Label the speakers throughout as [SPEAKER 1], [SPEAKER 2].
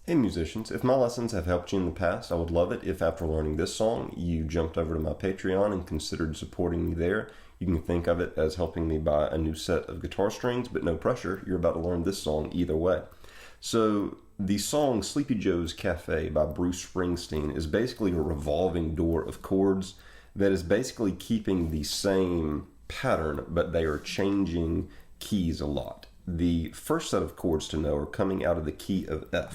[SPEAKER 1] Hey musicians, if my lessons have helped you in the past, I would love it if after learning this song, you jumped over to my Patreon and considered supporting me there. You can think of it as helping me buy a new set of guitar strings, but no pressure, you're about to learn this song either way. So the song Sleepy Joe's Cafe by Bruce Springsteen is basically a revolving door of chords that is basically keeping the same pattern, but they are changing keys a lot. The first set of chords to know are coming out of the key of F.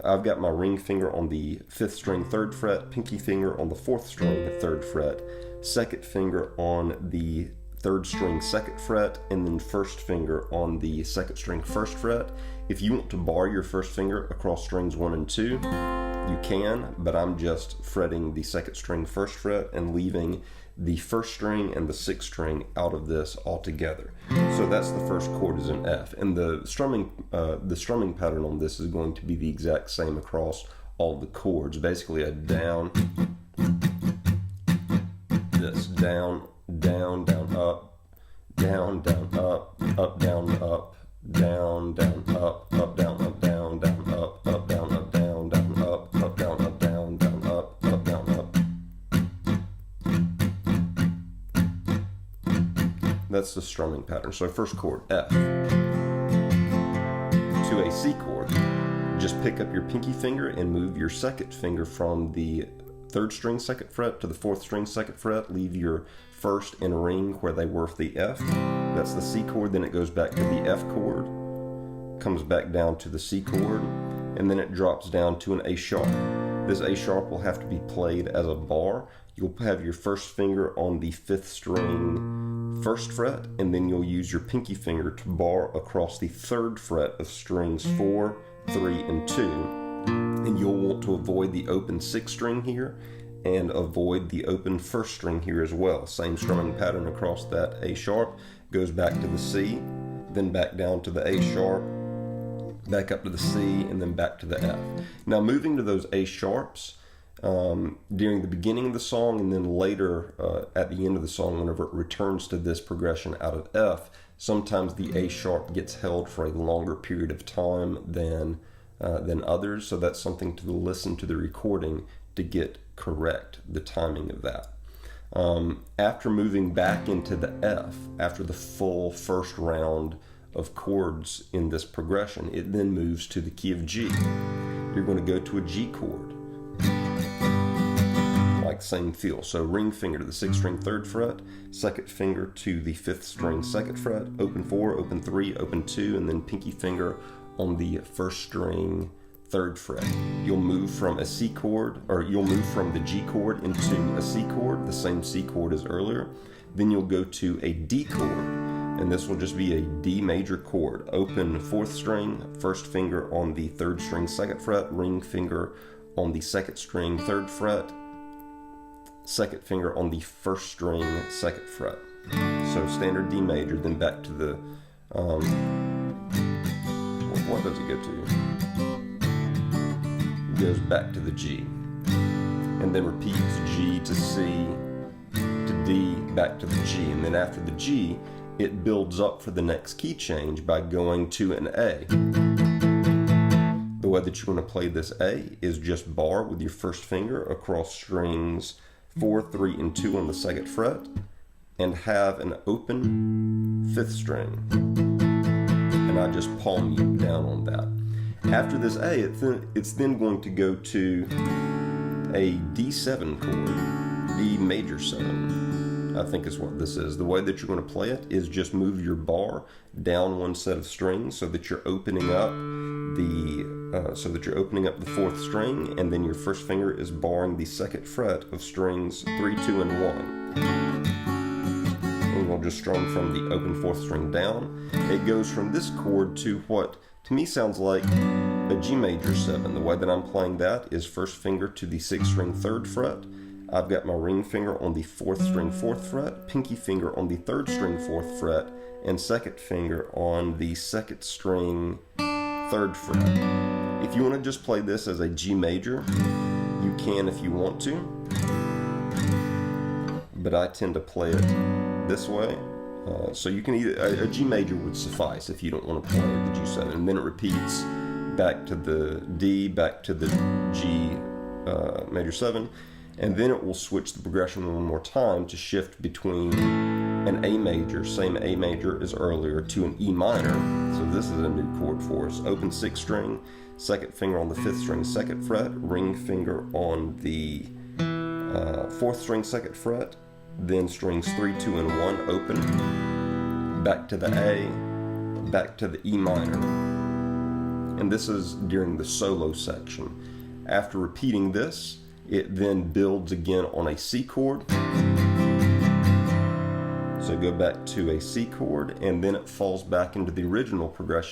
[SPEAKER 1] I've got my ring finger on the 5th string 3rd fret, pinky finger on the 4th string 3rd fret, second finger on the 3rd string 2nd fret, and then first finger on the 2nd string 1st fret. If you want to bar your first finger across strings 1 and 2, you can, but I'm just fretting the 2nd string 1st fret and leaving the 1st string and the 6th string out of this altogether. So that's the first chord is an F, and the strumming pattern on this is going to be the exact same across all the chords. Basically a down, this down, down, down, up, down, down, up, up, down, up, down, down, up, up, down, up, down, down, up, up, down, up, down, down, up, up, down, up, down, down, up, up, down, up. That's the strumming pattern. So first chord, F. To a C chord, just pick up your pinky finger and move your second finger from the 3rd string 2nd fret to the 4th string 2nd fret. Leave your first and ring where they were for the F. That's the C chord. Then it goes back to the F chord, comes back down to the C chord, and then it drops down to an A sharp. This A sharp will have to be played as a bar. You'll have your first finger on the 5th string 1st fret, and then you'll use your pinky finger to bar across the 3rd fret of strings 4, 3, and 2. And you'll want to avoid the open 6th string here and avoid the open 1st string here as well. Same strumming pattern across that A sharp. Goes back to the C, then back down to the A sharp, back up to the C, and then back to the F. Now moving to those A sharps, during the beginning of the song and then later at the end of the song, whenever it returns to this progression out of F, sometimes the A sharp gets held for a longer period of time than others, so that's something to listen to the recording to get correct the timing of that. After moving back into the F, after the full first round of chords in this progression, it then moves to the key of G. You're going to go to a G chord. Like same feel. So ring finger to the 6th string 3rd fret, second finger to the 5th string 2nd fret, open 4, open 3, open 2, and then pinky finger on the 1st string 3rd fret. You'll move from a C chord, or you'll move from the G chord into a C chord, the same C chord as earlier. Then you'll go to a D chord, and this will just be a D major chord. Open 4th string, first finger on the 3rd string 2nd fret, ring finger on the 2nd string 3rd fret, second finger on the 1st string 2nd fret. So standard D major, then back to the, what does it go to? It goes back to the G. And then repeats G to C to D, back to the G. And then after the G, it builds up for the next key change by going to an A. The way that you're going to play this A is just bar with your first finger across strings 4, 3, and 2 on the 2nd fret, and have an open 5th string. And I just palm you down on that. After this A, it's then going to go to a D7 chord, D major 7, I think is what this is. The way that you're going to play it is just move your bar down one set of strings so that you're opening up the 4th string, and then your first finger is barring the 2nd fret of strings 3, 2, and 1. And we'll just strum from the open 4th string down. It goes from this chord to what to me sounds like a G major 7. The way that I'm playing that is first finger to the 6th string 3rd fret. I've got my ring finger on the 4th string 4th fret, pinky finger on the 3rd string 4th fret, and second finger on the 2nd string 3rd fret. If you want to just play this as a G major, you can if you want to, but I tend to play it this way. So you can either, a G major would suffice if you don't want to play the G7, and then it repeats back to the D, back to the G major 7, and then it will switch the progression one more time to shift between an A major, same A major as earlier, to an E minor. So this is a new chord for us. Open 6th string, second finger on the 5th string 2nd fret, ring finger on the 4th string 2nd fret, then strings 3, 2, and 1 open, back to the A, back to the E minor. And this is during the solo section. After repeating this, it then builds again on a C chord. So go back to a C chord, and then it falls back into the original progression.